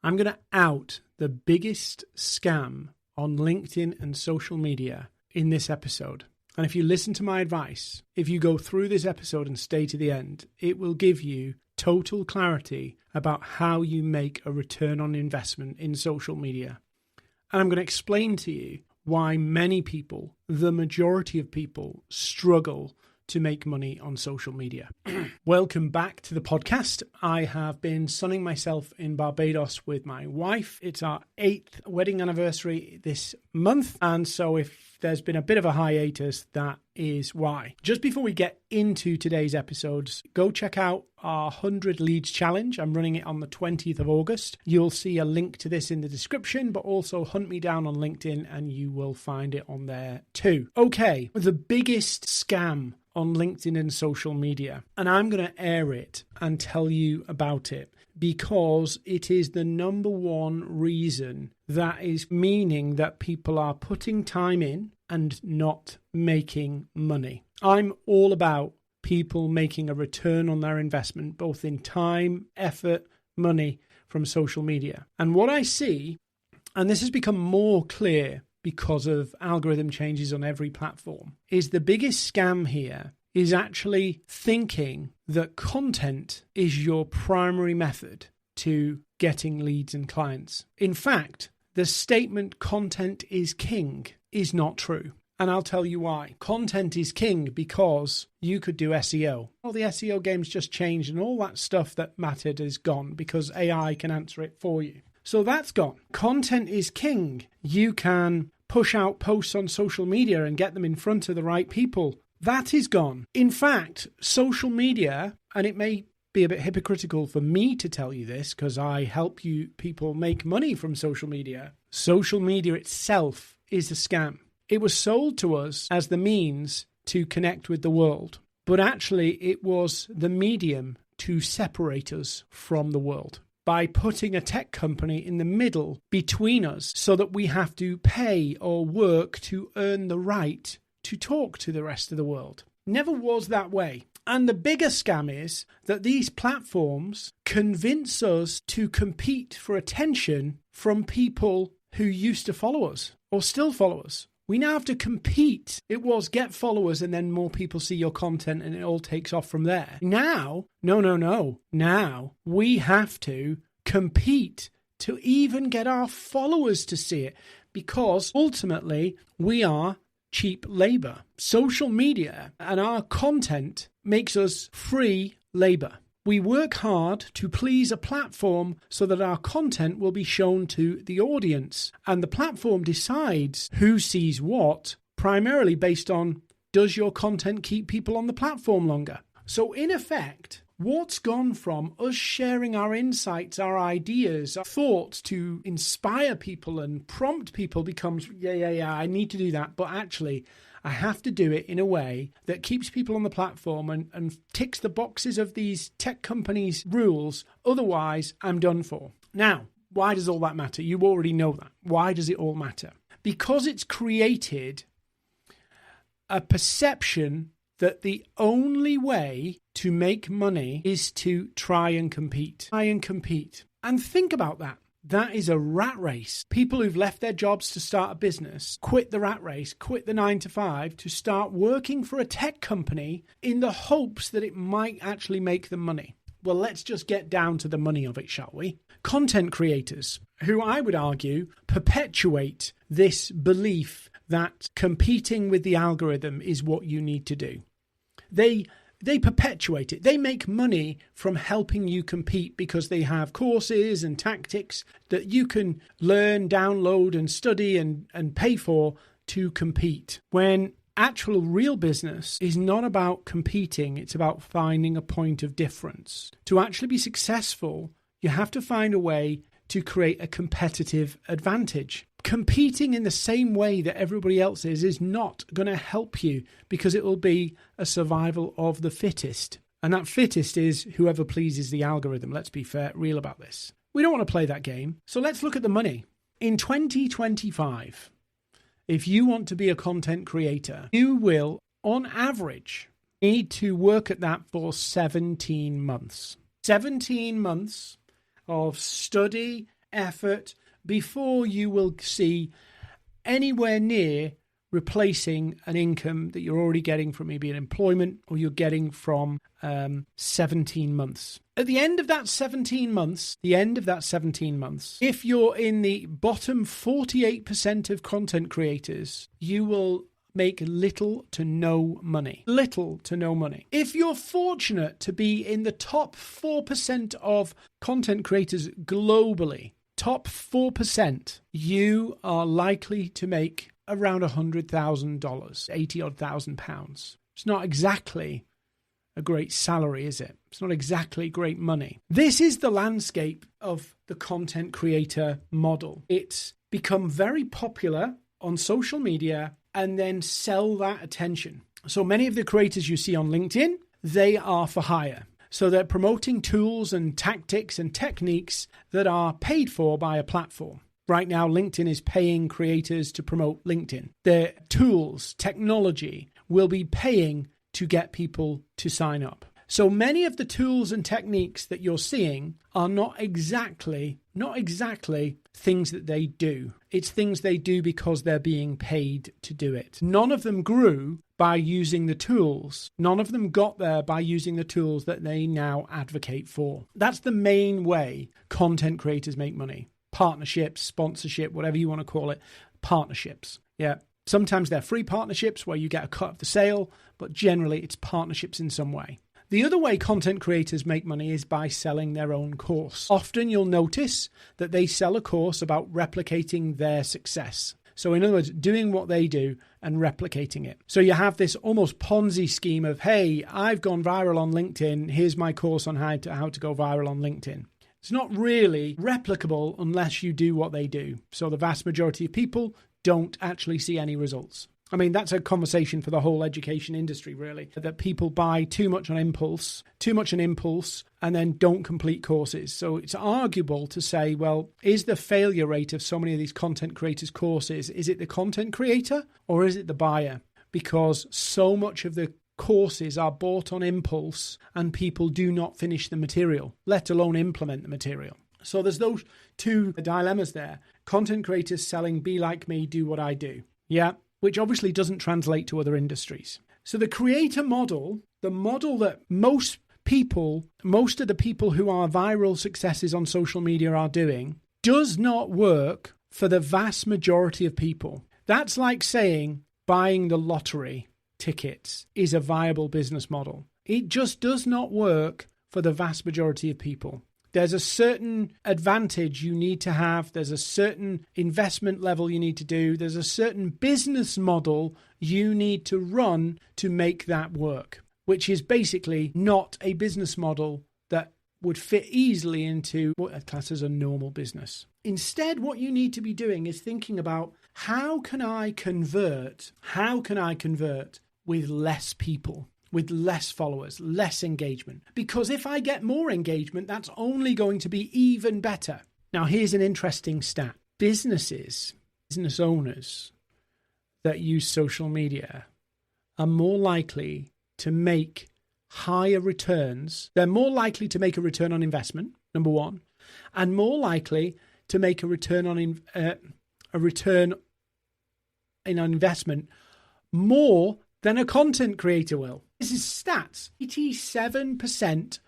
I'm going to out the biggest scam on LinkedIn and social media in this episode. And if you listen to my advice, if you go through this episode and stay to the end, it will give you total clarity about how you make a return on investment in social media. And I'm going to explain to you why many people, the majority of people, struggle to make money on social media. Welcome back to the podcast. I have been sunning myself in Barbados with my wife. It's our 8th wedding anniversary this month. And so if there's been a bit of a hiatus, that is why. Just before we get into today's episodes, go check out our 100 Leads Challenge. I'm running it on the 20th of August. You'll see a link to this in the description, but also hunt me down on LinkedIn and you will find it on there too. Okay, the biggest scam on LinkedIn and social media. And I'm going to air it and tell you about it because it is the number one reason that is meaning that people are putting time in and not making money. I'm all about people making a return on their investment, both in time, effort, money from social media. And what I see, and this has become more clear because of algorithm changes on every platform, is the biggest scam here is actually thinking that content is your primary method to getting leads and clients. In fact, the statement content is king is not true. And I'll tell you why. Content is king because you could do SEO. Well, the SEO game's just changed and all that stuff that mattered is gone because AI can answer it for you. So that's gone. Content is king. You can push out posts on social media and get them in front of the right people. That is gone. In fact, social media, and it may be a bit hypocritical for me to tell you this because I help you people make money from social media. Social media itself is a scam. It was sold to us as the means to connect with the world, but actually it was the medium to separate us from the world by putting a tech company in the middle between us so that we have to pay or work to earn the right to talk to the rest of the world. Never was that way. And the bigger scam is that these platforms convince us to compete for attention from people who used to follow us or still follow us. We now have to compete. It was get followers and then more people see your content and it all takes off from there. Now, no. Now we have to compete to even get our followers to see it because ultimately we are cheap labor. Social media and our content makes us free labor. We work hard to please a platform so that our content will be shown to the audience. And the platform decides who sees what, primarily based on does your content keep people on the platform longer? So in effect, what's gone from us sharing our insights, our ideas, our thoughts to inspire people and prompt people becomes, yeah, I need to do that. But actually, I have to do it in a way that keeps people on the platform and ticks the boxes of these tech companies' rules. Otherwise, I'm done for. Now, why does all that matter? You already know that. Why does it all matter? Because it's created a perception that the only way to make money is to try and compete. And think about that. That is a rat race. People who've left their jobs to start a business, quit the rat race, quit the 9 to 5 to start working for a tech company in the hopes that it might actually make them money. Well, let's just get down to the money of it, shall we? Content creators, who I would argue perpetuate this belief that competing with the algorithm is what you need to do. They perpetuate it. They make money from helping you compete because they have courses and tactics that you can learn, download and study and pay for to compete. When actual real business is not about competing, it's about finding a point of difference. To actually be successful, you have to find a way to create a competitive advantage. Competing in the same way that everybody else is not going to help you because it will be a survival of the fittest. And that fittest is whoever pleases the algorithm. Let's be real about this. We don't want to play that game. So let's look at the money. In 2025, if you want to be a content creator, you will, on average, need to work at that for 17 months. 17 months of study, effort before you will see anywhere near replacing an income that you're already getting from maybe an employment or you're getting from 17 months. At the end of that 17 months, if you're in the bottom 48% of content creators, you will make little to no money. Little to no money. If you're fortunate to be in the top 4% of content creators globally, top 4%, you are likely to make around $100,000, 80-odd thousand pounds. It's not exactly a great salary, is it? It's not exactly great money. This is the landscape of the content creator model. It's become very popular on social media and then sell that attention. So many of the creators you see on LinkedIn, they are for hire. So they're promoting tools and tactics and techniques that are paid for by a platform. Right now, LinkedIn is paying creators to promote LinkedIn. Their tools, technology will be paying to get people to sign up. So many of the tools and techniques that you're seeing are not exactly things that they do. It's things they do because they're being paid to do it. None of them grew by using the tools. None of them got there by using the tools that they now advocate for. That's the main way content creators make money. Partnerships, sponsorship, whatever you want to call it, partnerships. Yeah. Sometimes they're free partnerships where you get a cut of the sale, but generally it's partnerships in some way. The other way content creators make money is by selling their own course. Often you'll notice that they sell a course about replicating their success. So in other words, doing what they do and replicating it. So you have this almost Ponzi scheme of, hey, I've gone viral on LinkedIn. Here's my course on how to go viral on LinkedIn. It's not really replicable unless you do what they do. So the vast majority of people don't actually see any results. I mean, that's a conversation for the whole education industry, really, that people buy too much on impulse, and then don't complete courses. So it's arguable to say, well, is the failure rate of so many of these content creators' courses, is it the content creator or is it the buyer? Because so much of the courses are bought on impulse and people do not finish the material, let alone implement the material. So there's those two dilemmas there. Content creators selling be like me, do what I do. Yeah, which obviously doesn't translate to other industries. So the creator model, the model that most of the people who are viral successes on social media are doing, does not work for the vast majority of people. That's like saying buying the lottery tickets is a viable business model. It just does not work for the vast majority of people. There's a certain advantage you need to have. There's a certain investment level you need to do. There's a certain business model you need to run to make that work, which is basically not a business model that would fit easily into what a class as a normal business. Instead, what you need to be doing is thinking about how can I convert with less people, with less followers, less engagement. Because if I get more engagement, that's only going to be even better. Now, here's an interesting stat. Business owners that use social media are more likely to make higher returns. They're more likely to make a return on investment, number one, and more likely to make a return on investment more than a content creator will. This is stats. 87%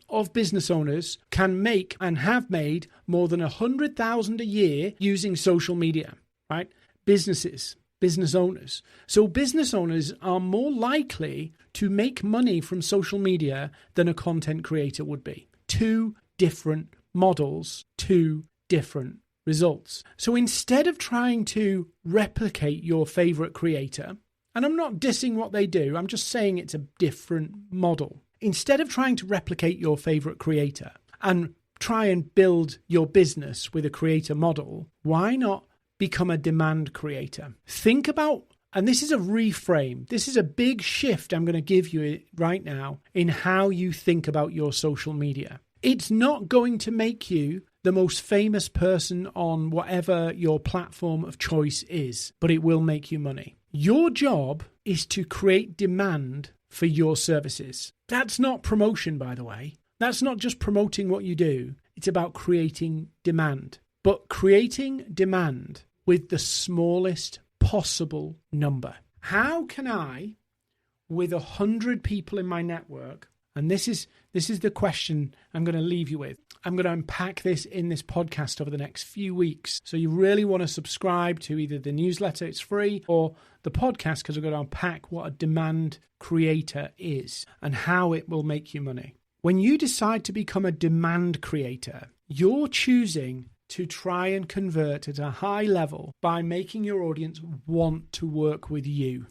of business owners can make and have made more than $100,000 a year using social media, right? Business owners. So business owners are more likely to make money from social media than a content creator would be. Two different models, two different results. So instead of trying to replicate your favorite creator, and I'm not dissing what they do, I'm just saying it's a different model. Instead of trying to replicate your favorite creator and try and build your business with a creator model, why not become a demand creator? Think about, and this is a reframe, this is a big shift I'm going to give you right now in how you think about your social media. It's not going to make you the most famous person on whatever your platform of choice is, but it will make you money. Your job is to create demand for your services. That's not promotion, by the way. That's not just promoting what you do. It's about creating demand. but creating demand with the smallest possible number. How can I, with 100 people in my network, and this is the question I'm going to leave you with. I'm going to unpack this in this podcast over the next few weeks. So you really want to subscribe to either the newsletter, it's free, or the podcast, because we're going to unpack what a demand creator is and how it will make you money. When you decide to become a demand creator, you're choosing to try and convert at a high level by making your audience want to work with you.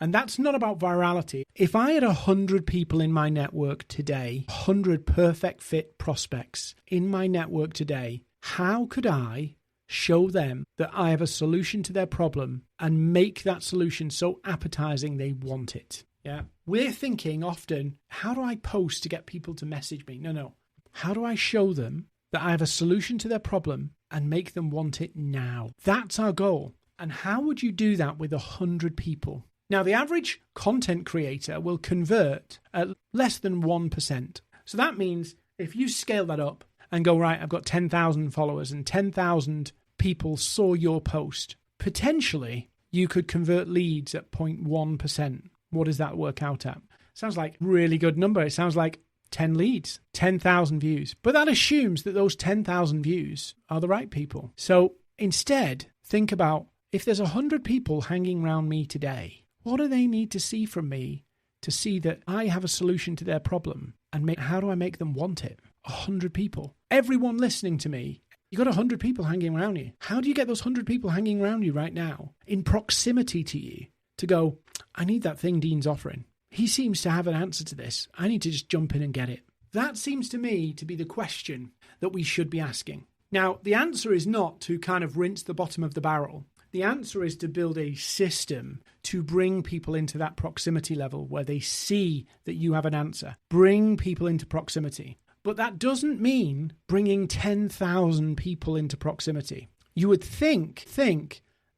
And that's not about virality. If I had 100 people in my network today, 100 perfect fit prospects in my network today, how could I show them that I have a solution to their problem and make that solution so appetizing they want it? Yeah. We're thinking often, how do I post to get people to message me? No. How do I show them that I have a solution to their problem and make them want it now? That's our goal. And how would you do that with 100 people? Now, the average content creator will convert at less than 1%. So that means if you scale that up and go, right, I've got 10,000 followers and 10,000 people saw your post, potentially you could convert leads at 0.1%. What does that work out at? Sounds like a really good number. It sounds like 10 leads, 10,000 views. But that assumes that those 10,000 views are the right people. So instead, think about if there's 100 people hanging around me today, what do they need to see from me to see that I have a solution to their problem? And how do I make them want it? 100 people. Everyone listening to me, you got 100 people hanging around you. How do you get those 100 people hanging around you right now in proximity to you to go, I need that thing Dean's offering. He seems to have an answer to this. I need to just jump in and get it. That seems to me to be the question that we should be asking. Now, the answer is not to kind of rinse the bottom of the barrel. The answer is to build a system to bring people into that proximity level where they see that you have an answer. Bring people into proximity. But that doesn't mean bringing 10,000 people into proximity. You would think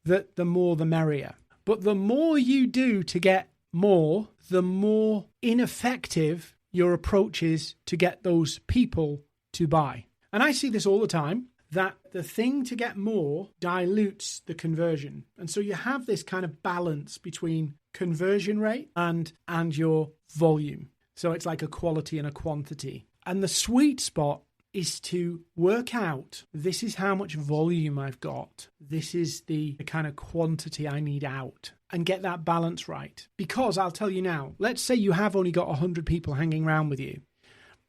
that the more the merrier. But the more you do to get more, the more ineffective your approach is to get those people to buy. And I see this all the time, that the thing to get more dilutes the conversion. And so you have this kind of balance between conversion rate and your volume. So it's like a quality and a quantity. And the sweet spot is to work out, this is how much volume I've got. This is the kind of quantity I need out, and get that balance right. Because I'll tell you now, let's say you have only got 100 people hanging around with you,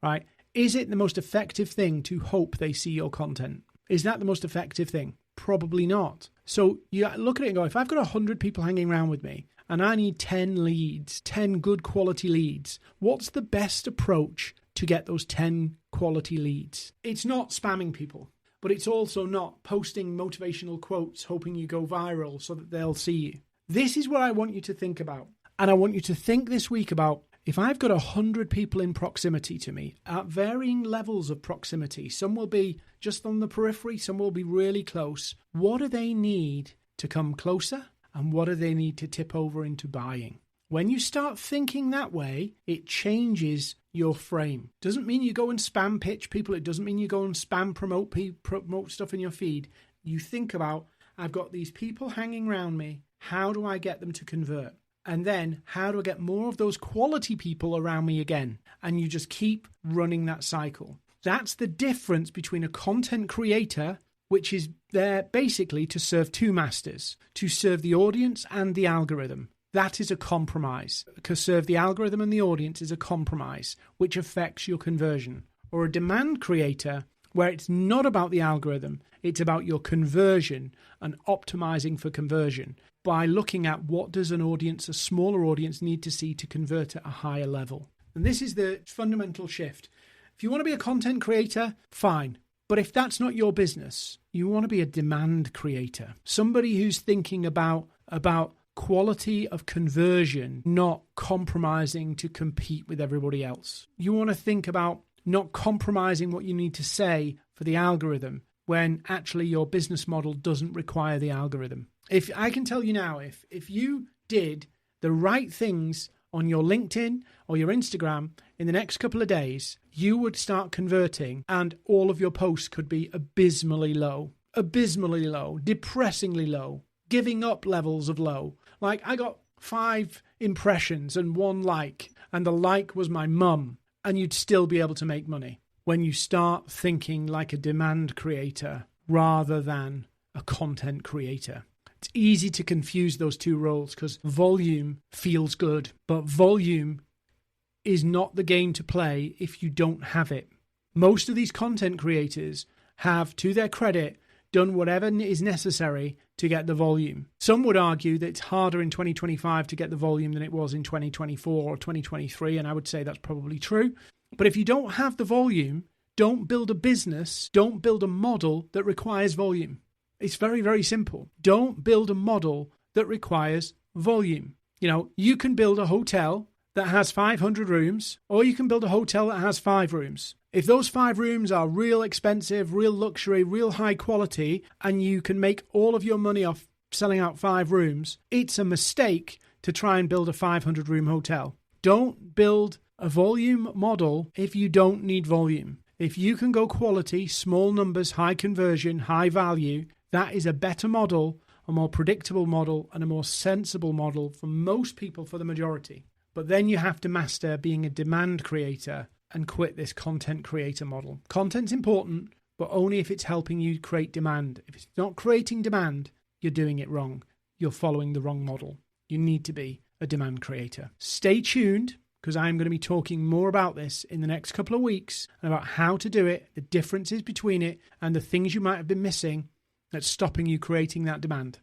right? Is it the most effective thing to hope they see your content? Is that the most effective thing? Probably not. So you look at it and go, if I've got 100 people hanging around with me and I need 10 leads, 10 good quality leads, what's the best approach to get those 10 quality leads? It's not spamming people, but it's also not posting motivational quotes, hoping you go viral so that they'll see you. This is what I want you to think about. And I want you to think this week about, if I've got 100 people in proximity to me at varying levels of proximity, some will be just on the periphery, some will be really close. What do they need to come closer? And what do they need to tip over into buying? When you start thinking that way, it changes your frame. Doesn't mean you go and spam pitch people. It doesn't mean you go and spam promote stuff in your feed. You think about, I've got these people hanging around me. How do I get them to convert? And then how do I get more of those quality people around me again? And you just keep running that cycle. That's the difference between a content creator, which is there basically to serve two masters, to serve the audience and the algorithm. That is a compromise. To serve the algorithm and the audience is a compromise, which affects your conversion. Or a demand creator, where it's not about the algorithm, it's about your conversion and optimizing for conversion by looking at what does an audience, a smaller audience, need to see to convert at a higher level. And this is the fundamental shift. If you want to be a content creator, fine. But if that's not your business, you want to be a demand creator, somebody who's thinking about quality of conversion, not compromising to compete with everybody else. You want to think about not compromising what you need to say for the algorithm when actually your business model doesn't require the algorithm. If I can tell you now, if you did the right things on your LinkedIn or your Instagram in the next couple of days, you would start converting and all of your posts could be abysmally low, depressingly low, giving up levels of low. Like I got 5 impressions and 1 like, and the like was my mum, and you'd still be able to make money when you start thinking like a demand creator rather than a content creator. It's easy to confuse those two roles because volume feels good, but volume is not the game to play if you don't have it. Most of these content creators have, to their credit, done whatever is necessary to get the volume. Some would argue that it's harder in 2025 to get the volume than it was in 2024 or 2023, and I would say that's probably true. But if you don't have the volume, don't build a business, don't build a model that requires volume. It's very, very simple. Don't build a model that requires volume. You can build a hotel that has 500 rooms, or you can build a hotel that has 5 rooms. If those 5 rooms are real expensive, real luxury, real high quality, and you can make all of your money off selling out 5 rooms, it's a mistake to try and build a 500-room hotel. Don't build a volume model if you don't need volume. If you can go quality, small numbers, high conversion, high value, that is a better model, a more predictable model, and a more sensible model for most people, for the majority. But then you have to master being a demand creator and quit this content creator model. Content's important, but only if it's helping you create demand. If it's not creating demand, you're doing it wrong. You're following the wrong model. You need to be a demand creator. Stay tuned, because I'm going to be talking more about this in the next couple of weeks, and about how to do it, the differences between it, and the things you might have been missing that's stopping you creating that demand.